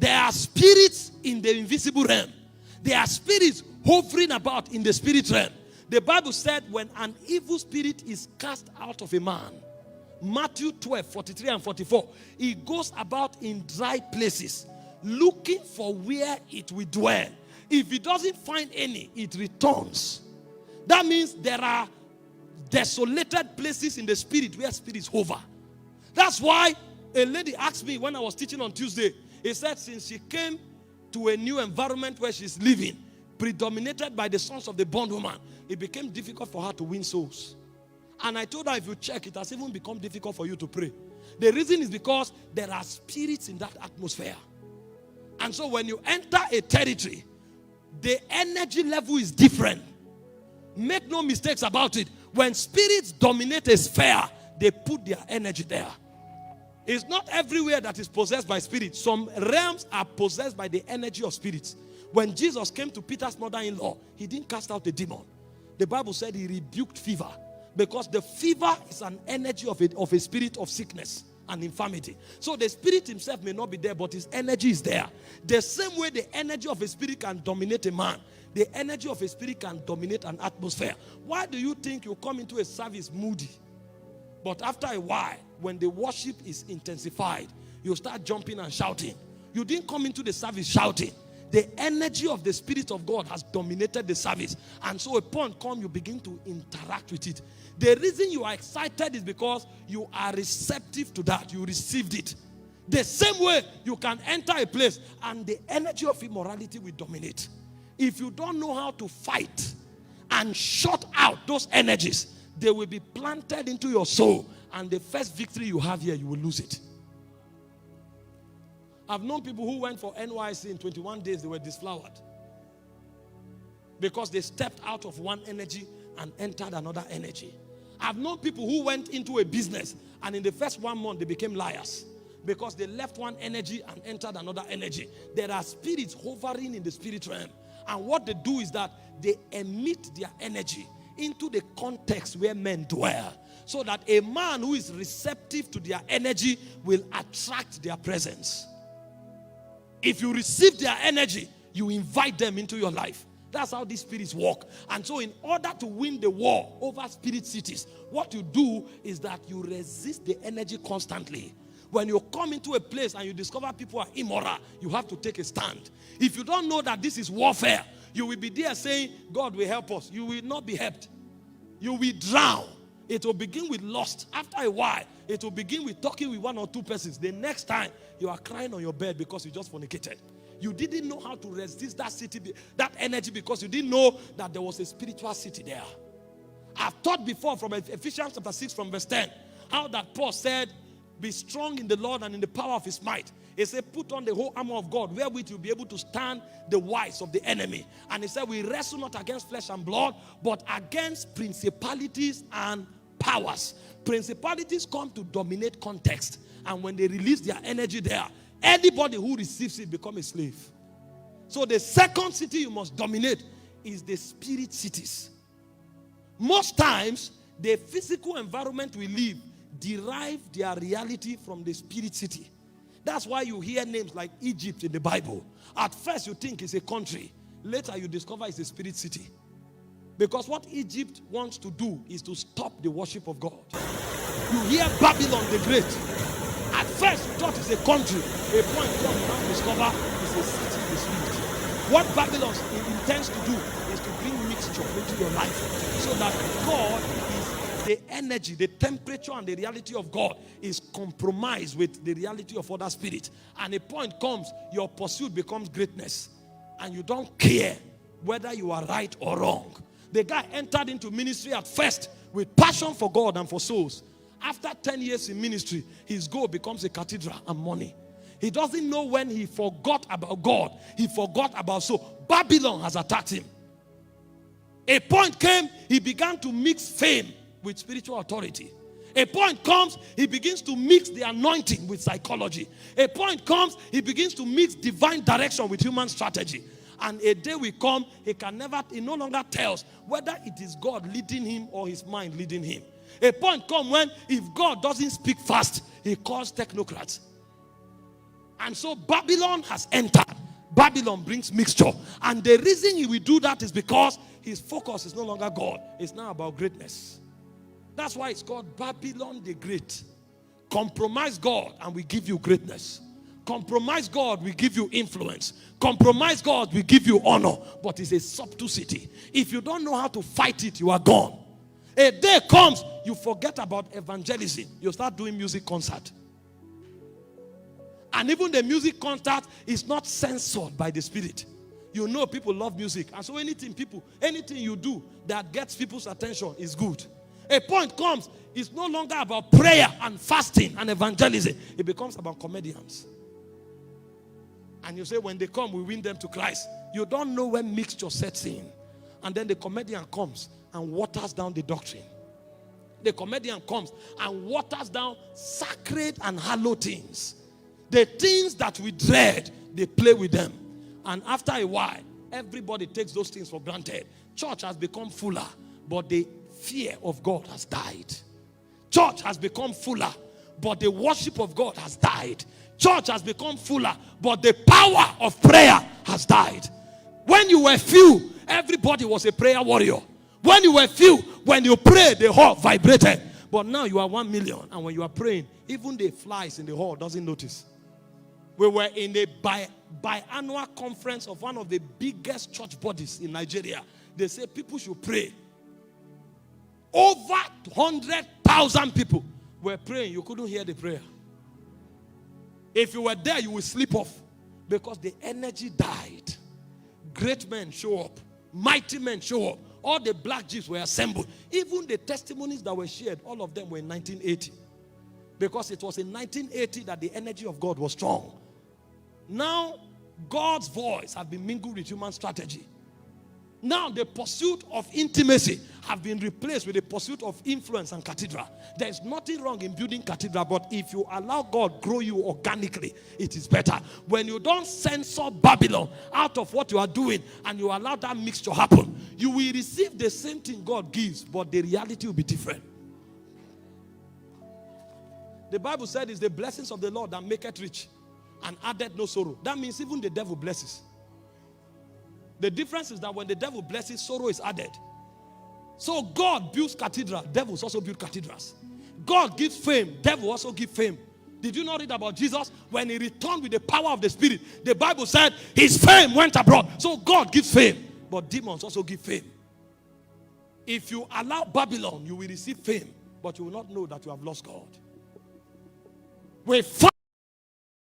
There are spirits in the invisible realm. There are spirits hovering about in the spirit realm. The Bible said when an evil spirit is cast out of a man, Matthew 12, 43 and 44, it goes about in dry places, looking for where it will dwell. If it doesn't find any, it returns. That means there are desolated places in the spirit where spirits hover. That's why a lady asked me when I was teaching on Tuesday, he said since she came to a new environment where she's living, predominated by the sons of the bondwoman, it became difficult for her to win souls. And I told her, if you check, it has even become difficult for you to pray. The reason is because there are spirits in that atmosphere. And so when you enter a territory, the energy level is different. Make no mistakes about it. When spirits dominate a sphere, they put their energy there. It's not everywhere that is possessed by spirits. Some realms are possessed by the energy of spirits. When Jesus came to Peter's mother-in-law, he didn't cast out the demon. The Bible said he rebuked fever. Because the fever is an energy of a spirit of sickness and infirmity. So the spirit himself may not be there, but his energy is there. The same way the energy of a spirit can dominate a man, the energy of a spirit can dominate an atmosphere. Why do you think you come into a service moody, but after a while, when the worship is intensified, you start jumping and shouting? You didn't come into the service shouting. The energy of the Spirit of God has dominated the service. And so a point comes, you begin to interact with it. The reason you are excited is because you are receptive to that. You received it. The same way you can enter a place and the energy of immorality will dominate. If you don't know how to fight and shut out those energies, they will be planted into your soul. And the first victory you have here, you will lose it. I've known people who went for NYC in 21 days, they were disflowered. Because they stepped out of one energy and entered another energy. I've known people who went into a business and in the first 1 month they became liars. Because they left one energy and entered another energy. There are spirits hovering in the spirit realm. And what they do is that they emit their energy into the context where men dwell. So that a man who is receptive to their energy will attract their presence. If you receive their energy, you invite them into your life. That's how these spirits work. And so in order to win the war over spirit cities, what you do is that you resist the energy constantly. When you come into a place and you discover people are immoral, you have to take a stand. If you don't know that this is warfare, you will be there saying, God will help us. You will not be helped. You will drown. It will begin with lust. After a while, it will begin with talking with one or two persons. The next time, you are crying on your bed because you just fornicated. You didn't know how to resist that city, that energy, because you didn't know that there was a spiritual city there. I've taught before from Ephesians chapter 6 from verse 10, how that Paul said, be strong in the Lord and in the power of his might. He said, put on the whole armor of God, wherewith you'll be able to stand the wiles of the enemy. And he said, we wrestle not against flesh and blood, but against principalities and powers. Principalities come to dominate context, and when they release their energy there, anybody who receives it becomes a slave. So the second city you must dominate is the spirit cities. Most times, the physical environment we live derive their reality from the spirit city. That's why you hear names like Egypt in the Bible. At first you think it's a country. Later you discover it's a spirit city. Because what Egypt wants to do is to stop the worship of God. You hear Babylon the Great. At first you thought it's a country. A point you now discover it's a city in the spirit. What Babylon intends to do is to bring mixture into your life. So that God is the energy, the temperature and the reality of God is compromised with the reality of other spirits. And a point comes, your pursuit becomes greatness. And you don't care whether you are right or wrong. The guy entered into ministry at first with passion for God and for souls. After 10 years in ministry, his goal becomes a cathedral and money. He doesn't know when he forgot about God. He forgot about soul. Babylon has attacked him. A point came, he began to mix fame with spiritual authority. A point comes, he begins to mix the anointing with psychology. A point comes, he begins to mix divine direction with human strategy. And a day will come, he no longer tells whether it is God leading him or his mind leading him. A point comes when, if God doesn't speak fast, he calls technocrats. And so Babylon has entered. Babylon brings mixture. And the reason he will do that is because his focus is no longer God. It's now about greatness. That's why it's called Babylon the Great. Compromise God and we give you greatness. Compromise God, we give you influence. Compromise God, we give you honor. But it's a subtle city. If you don't know how to fight it, you are gone. A day comes, you forget about evangelism. You start doing music concert. And even the music concert is not censored by the Spirit. You know people love music. And so anything you do that gets people's attention is good. A point comes, it's no longer about prayer and fasting and evangelism. It becomes about comedians. And you say when they come, we win them to Christ. You don't know when mixture sets in. And then the comedian comes and waters down the doctrine. The comedian comes and waters down sacred and hallowed things. The things that we dread, they play with them. And after a while, everybody takes those things for granted. Church has become fuller, but the fear of God has died. Church has become fuller, but the worship of God has died. Church has become fuller, but the power of prayer has died. When you were few, everybody was a prayer warrior. When you were few, when you prayed, the hall vibrated. But now you are 1 million, and when you are praying, even the flies in the hall doesn't notice. We were in a biannual conference of one of the biggest church bodies in Nigeria. They say people should pray. Over 100,000 people were praying. You couldn't hear the prayer. If you were there, you would sleep off because the energy died. Great men show up. Mighty men show up. All the black Jews were assembled. Even the testimonies that were shared, all of them were in 1980. Because it was in 1980 that the energy of God was strong. Now, God's voice has been mingled with human strategy. Now, the pursuit of intimacy have been replaced with the pursuit of influence and cathedral. There is nothing wrong in building cathedral, but if you allow God grow you organically, it is better. When you don't censor Babylon out of what you are doing and you allow that mixture happen, you will receive the same thing God gives, but the reality will be different. The Bible said it's the blessings of the Lord that maketh rich and addeth no sorrow. That means even the devil blesses. The difference is that when the devil blesses, sorrow is added. So God builds cathedrals, devils also build cathedrals. God gives fame, devil also gives fame. Did you not read about Jesus? When he returned with the power of the Spirit, the Bible said his fame went abroad. So God gives fame, but demons also give fame. If you allow Babylon, you will receive fame, but you will not know that you have lost God. We fight